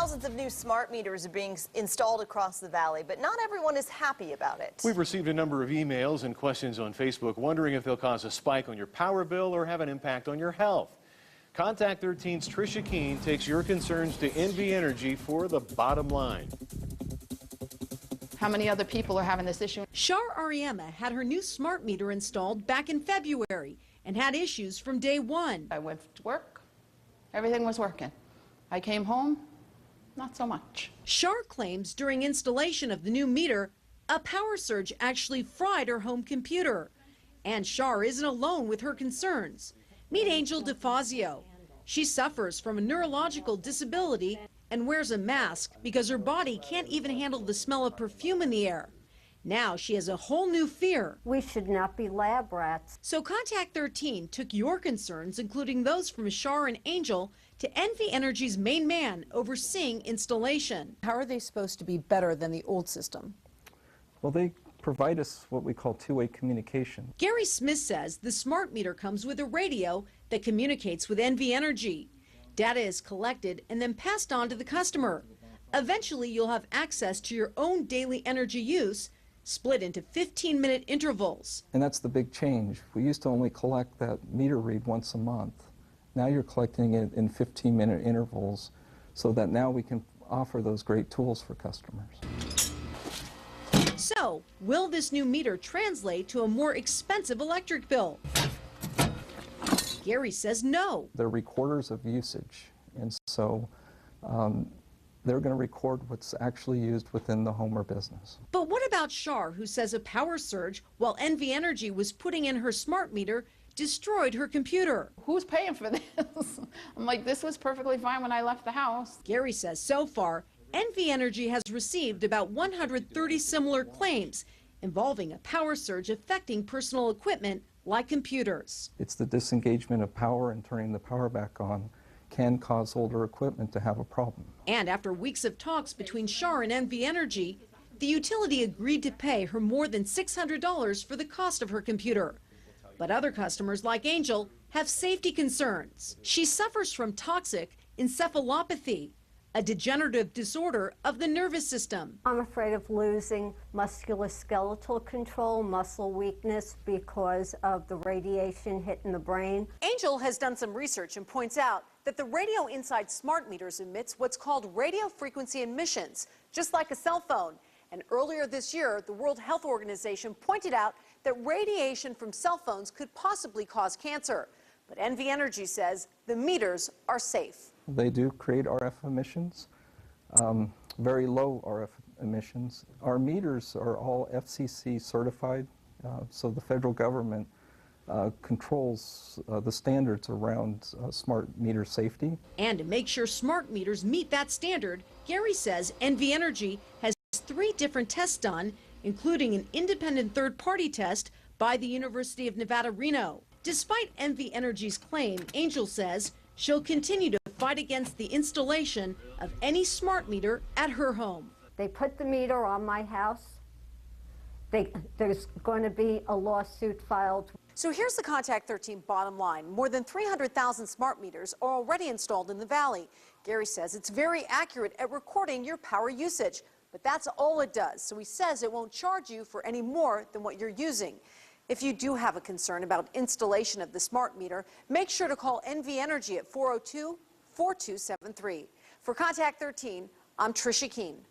Thousands of new smart meters are being installed across the valley, but not everyone is happy about it. We've received a number of emails and questions on Facebook wondering if they'll cause a spike on your power bill or have an impact on your health. Contact 13's Trisha Keene takes your concerns to NV Energy for the bottom line. How many other people are having this issue? Shar Ariema had her new smart meter installed back in February and had issues from day one. I went to work, everything was working. I came home, not so much. Shar claims during installation of the new meter, a power surge actually fried her home computer. And Shar isn't alone with her concerns. Meet Angel DeFazio. She suffers from a neurological disability and wears a mask because her body can't even handle the smell of perfume in the air. Now she has a whole new fear. We should not be lab rats. So Contact 13 took your concerns, including those from Shar and Angel, to NV Energy's main man overseeing installation. How are they supposed to be better than the old system? Well, they provide us what we call two-way communication. Gary Smith says the smart meter comes with a radio that communicates with NV Energy. Data is collected and then passed on to the customer. Eventually, you'll have access to your own daily energy use, split into 15-minute intervals. And that's the big change. We used to only collect that meter read once a month. Now you're collecting it in 15-minute intervals so that now we can offer those great tools for customers. So, will this new meter translate to a more expensive electric bill? Gary says no. They're recorders of usage, and so they're going to record what's actually used within the home or business. But what about Shar, who says a power surge while NV Energy was putting in her smart meter destroyed her computer? Who's paying for this? I'm like, this was perfectly fine when I left the house. Gary says so far, NV Energy has received about 130 similar claims involving a power surge affecting personal equipment like computers. It's the disengagement of power and turning the power back on can cause older equipment to have a problem. And after weeks of talks between Shar and NV Energy, the utility agreed to pay her more than $600 for the cost of her computer. But other customers like Angel have safety concerns. She suffers from toxic encephalopathy, a degenerative disorder of the nervous system. I'm afraid of losing musculoskeletal control, muscle weakness because of the radiation hitting the brain. Angel has done some research and points out that the radio inside smart meters emits what's called radio frequency emissions, just like a cell phone. And earlier this year, the World Health Organization pointed out that radiation from cell phones could possibly cause cancer. But NV Energy says the meters are safe. They do create RF emissions, very low RF emissions. Our meters are all FCC certified, so the federal government controls the standards around smart meter safety. And to make sure smart meters meet that standard, Gary says NV Energy has 3 different tests done, including an independent third-party test by the University of Nevada, Reno. Despite NV Energy's claim, Angel says she'll continue to fight against the installation of any smart meter at her home. They put the meter on my house. There's going to be a lawsuit filed. So here's the Contact 13 bottom line. More than 300,000 smart meters are already installed in the valley. Gary says it's very accurate at recording your power usage, but that's all it does. So he says it won't charge you for any more than what you're using. If you do have a concern about installation of the smart meter, make sure to call NV Energy at 402-4273. For Contact 13, I'm Trisha Keene.